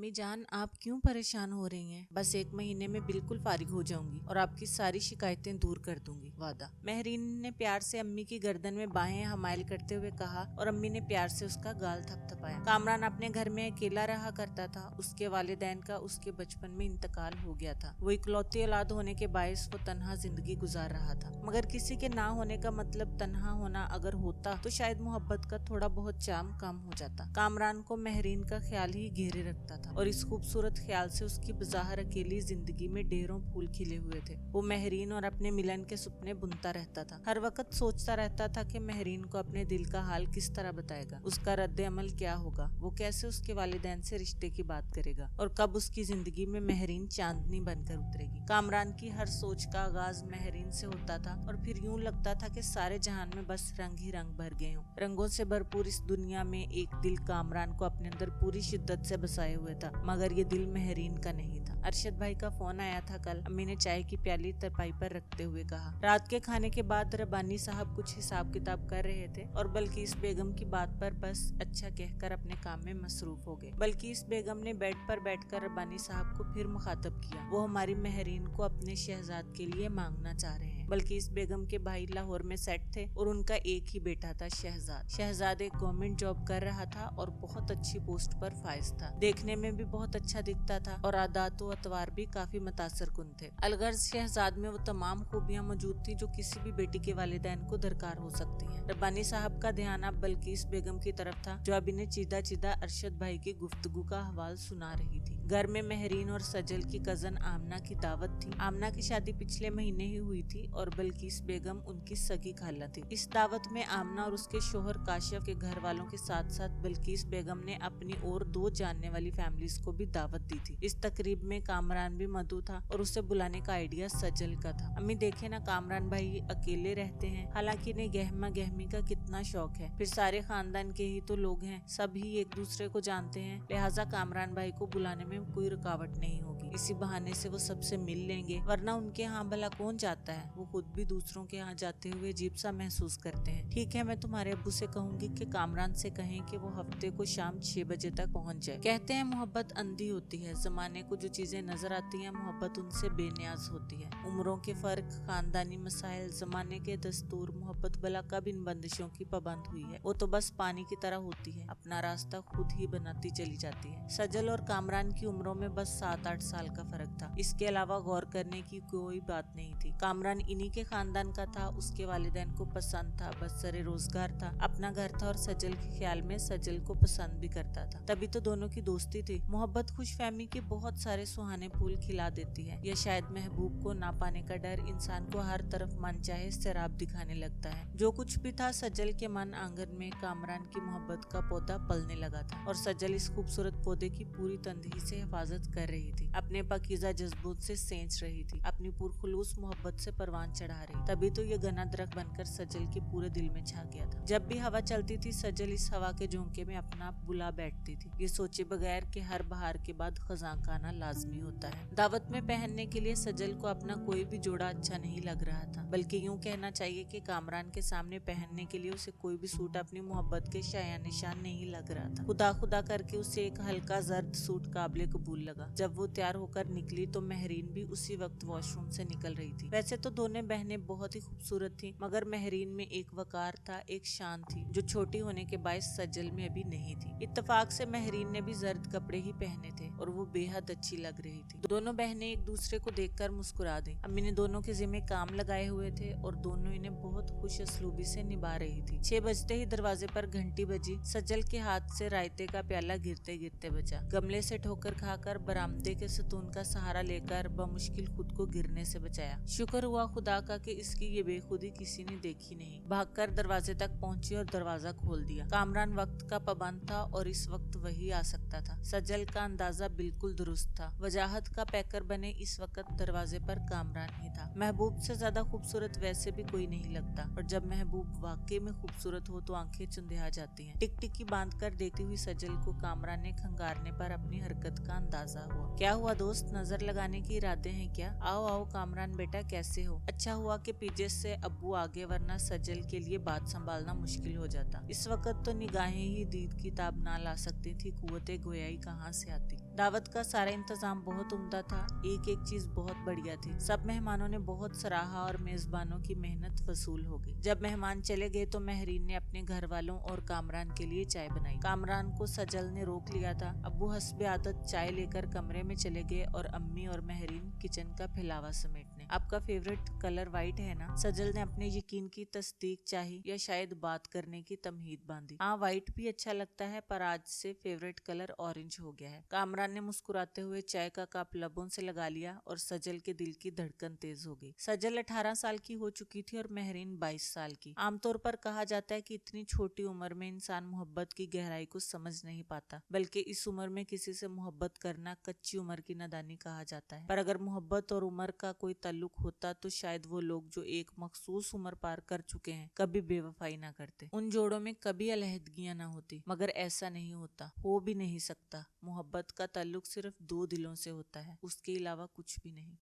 अम्मी जान, आप क्यों परेशान हो रही हैं? बस 1 महीने में बिल्कुल फारिग हो जाऊंगी और आपकी सारी शिकायतें दूर कर दूंगी, वादा। महरीन ने प्यार से अम्मी की गर्दन में बाहें हमायल करते हुए कहा और अम्मी ने प्यार से उसका गाल थपथपाया। कामरान अपने घर में अकेला रहा करता था। उसके वालिदैन का उसके बचपन में इंतकाल हो गया था। वो इकलौती औलाद होने के बायस वो तन्हा जिंदगी गुजार रहा था। मगर किसी के ना होने का मतलब तन्हा होना अगर होता तो शायद मोहब्बत का थोड़ा बहुत चाम कम हो जाता। कामरान को महरीन का ख्याल ही घेरे रखता था और इस खूबसूरत ख्याल से उसकी बज़ाहिर अकेली जिंदगी में ढेरों फूल खिले हुए थे। वो महरीन और अपने मिलन के सपने बुनता रहता था। हर वक्त सोचता रहता था कि महरीन को अपने दिल का हाल किस तरह बताएगा, उसका रद्द अमल क्या होगा, वो कैसे उसके वालिदैन से रिश्ते की बात करेगा और कब उसकी जिंदगी में महरीन चांदनी बनकर उतरेगी। कामरान की हर सोच का आगाज महरीन से होता था और फिर यूं लगता था कि सारे जहान में बस रंग ही रंग भर गए हों। रंगों से भरपूर इस दुनिया में एक दिल कामरान को अपने अंदर पूरी शिद्दत से बसाए हुए था, मगर ये दिल महरीन का नहीं था। अरशद भाई का फोन आया था कल। अम्मी ने चाय की प्याली तरपाई पर रखते हुए कहा। रात के खाने के बाद रब्बानी साहब कुछ हिसाब किताब कर रहे थे और बल्किस बेगम की बात पर बस अच्छा कहकर अपने काम में मसरूफ हो गए। बल्किस बेगम ने बेड पर बैठकर रब्बानी साहब को फिर मुखातब किया। वो हमारी महरीन को अपने शहजाद के लिए मांगना चाह रहे हैं। बल्किस बेगम के भाई लाहौर में सेट थे और उनका एक ही बेटा था शहजाद। शहजाद एक गवर्नमेंट जॉब कर रहा था और बहुत अच्छी पोस्ट पर फाइज था। देखने में भी बहुत अच्छा दिखता था और आदात व अतवार भी काफी मुतासर कुन थे। अलगर्ज शहजाद में वो तमाम खूबियां मौजूद थी जो किसी भी बेटी के वालिदैन को दरकार हो सकती हैं। रब्बानी साहब का ध्यान अब बल्किस बेगम की तरफ था जो अब इन्हें चीदा चीदा अरशद भाई की गुफ्तगू का हवाल सुना रही थी। घर में महरीन और सजल की कजन आमना की दावत थी। आमना की शादी पिछले महीने ही हुई थी और बल्किस बेगम उनकी सगी खाला थी। इस दावत में आमना और उसके शोहर काशिफ के घर वालों के साथ साथ बल्किस बेगम ने अपनी और 2 जानने वाली फैमिलीज को भी दावत दी थी। इस तकरीब में कामरान भी मौजूद था और उसे बुलाने का आइडिया सजल का था। अम्मी देखे ना, कामरान भाई अकेले रहते हैं, हालांकि इन्हें गहमा गहमी का कितना शौक है। फिर सारे खानदान के ही तो लोग हैं, सभी एक दूसरे को जानते हैं, लिहाजा कामरान भाई को बुलाने में कोई रुकावट नहीं होगी। इसी बहाने से वो सबसे मिल लेंगे, वरना उनके यहाँ भला कौन जाता है। वो खुद भी दूसरों के यहाँ जाते हुए अजीब सा महसूस करते हैं। ठीक है, मैं तुम्हारे अब्बू से कहूंगी कि कामरान से कहें कि वो हफ्ते को शाम 6 बजे तक पहुँच जाए। कहते हैं मोहब्बत अंधी होती है, जमाने को जो चीजें नजर आती है मोहब्बत उनसे बेनियाज होती है। उम्रों के फर्क, खानदानी मसाइल, जमाने के दस्तूर, मोहब्बत भला कब इन बंदिशों की पाबंद हुई है। वो तो बस पानी की तरह होती है, अपना रास्ता खुद ही बनाती चली जाती है। सजल और कामरान की उम्रों में बस 7-8 साल का फर्क था। इसके अलावा गौर करने की कोई बात नहीं थी। कामरान इन्हीं के खानदान का था, उसके वालिदैन को पसंद था, बस सरे रोजगार था, अपना घर था और सजल के ख्याल में सजल को पसंद भी करता था। तभी तो दोनों की दोस्ती थी। मोहब्बत खुशफहमी के बहुत सारे सुहाने फूल खिला देती है, या शायद महबूब को ना पाने का डर इंसान को हर तरफ मन चाहे शराब दिखाने लगता है। जो कुछ भी था, सजल के मन आंगन में कामरान की मोहब्बत का पौधा पलने लगा था और सजल इस खूबसूरत पौधे की पूरी तंदही से हिफाजत कर रही थी, अपने पाकीज़ा जज्बों से सेंच रही थी, अपनी पुरखुलूस मोहब्बत से परवान चढ़ा रही। तभी तो ये घना दरख्त बनकर सजल के पूरे दिल में छा गया था। जब भी हवा चलती थी, सजल इस हवा के झोंके में अपना आप बुला बैठती थी, ये सोचे बगैर कि हर बहार के बाद खज़ां का आना लाजमी होता है। दावत में पहनने के लिए सजल को अपना कोई भी जोड़ा अच्छा नहीं लग रहा था, बल्कि यूं कहना चाहिए कि कामरान के सामने पहनने के लिए उसे कोई भी सूट अपनी मोहब्बत के शाया निशान नहीं लग रहा था। खुदा खुदा करके उसे एक हल्का जर्द सूट काबिले कबूल लगा। जब वो तैयार होकर निकली तो महरीन भी उसी वक्त वॉशरूम से निकल रही थी। वैसे तो दोनों बहनें बहुत ही खूबसूरत थीं, मगर महरीन में एक वकार था, एक शान थी जो छोटी होने के बायस सजल में अभी नहीं थी। इत्तेफाक से महरीन ने भी जर्द कपड़े ही पहने थे और वो बेहद अच्छी लग रही थी। दोनों बहनें एक दूसरे को देखकर मुस्कुरा दी। अम्मी ने दोनों के जिम्मे काम लगाए हुए थे और दोनों इन्हें बहुत खुश असलूबी से निभा रही थी। 6 बजते ही दरवाजे पर घंटी बजी। सजल के हाथ से रायते का प्याला गिरते गिरते बचा। गमले से ठोकर खाकर बरामदे के सतून का सहारा लेकर बमुश्किल खुद को गिरने से बचाया। शुक्र हुआ खुदा का कि इसकी ये बेखुदी किसी ने देखी नहीं। भागकर दरवाजे तक पहुंची और दरवाजा खोल दिया। कामरान वक्त का पाबंद था और इस वक्त वही आ सकता था। सजल का अंदाजा बिल्कुल दुरुस्त था। वजाहत का पैकर बने इस वक्त दरवाजे पर कामरान ही था। महबूब से ज्यादा खूबसूरत वैसे भी कोई नहीं लगता, और जब महबूब वाकई में खूबसूरत हो तो आंखें चुंधिया जाती हैं। टिकटिकी बांध कर देखती हुई सजल को कामरान ने खंगारने पर अपनी हरकत का अंदाजा हुआ। क्या हुआ दोस्त, नजर लगाने के इरादे हैं क्या? आओ आओ कामरान बेटा, कैसे हो? अच्छा हुआ कि पीछे से अब्बू आगे, वरना सजल के लिए बात संभालना मुश्किल हो जाता। इस वक्त तो निगाहें ही दीद की ताब ना ला सकती थी, कुव्वते गोयाई कहाँ से आती। दावत का सारा इंतजाम बहुत उम्दा था। एक एक चीज बहुत बढ़िया थी। सब मेहमानों ने बहुत सराहा और मेजबानों की मेहनत वसूल हो गई। जब मेहमान चले गए तो महरीन ने अपने घर वालों और कामरान के लिए चाय बनाई। कामरान को सजल ने रोक लिया था। अब्बू हस्बे आदत चाय लेकर कमरे में चले गए और अम्मी और महरीन किचन का फैलावा समेटने। आपका फेवरेट कलर व्हाइट है ना? सजल ने अपने यकीन की तस्दीक चाही या शायद बात करने की तमहीद बांधी। हाँ, व्हाइट भी अच्छा लगता है, पर आज से फेवरेट कलर ऑरेंज हो गया है। कामरान ने मुस्कुराते हुए चाय का कप लबों से लगा लिया और सजल के दिल की धड़कन तेज हो गई। सजल 18 साल की हो चुकी थी और महरीन 22 साल की। आमतौर पर कहा जाता है कि इतनी छोटी उम्र में इंसान मोहब्बत की गहराई को समझ नहीं पाता, बल्कि इस उम्र में किसी से मोहब्बत करना कच्ची उम्र की नादानी कहा जाता है। पर अगर मोहब्बत और उम्र का कोई ताल्लुक होता तो शायद वो लोग जो एक मखसूस उम्र पार कर चुके हैं कभी बेवफाई ना करते, उन जोड़ों में कभी अलहदगियां ना होती। मगर ऐसा नहीं होता, हो भी नहीं सकता। मोहब्बत का ताल्लुक सिर्फ दो दिलों से होता है, उसके अलावा कुछ भी नहीं।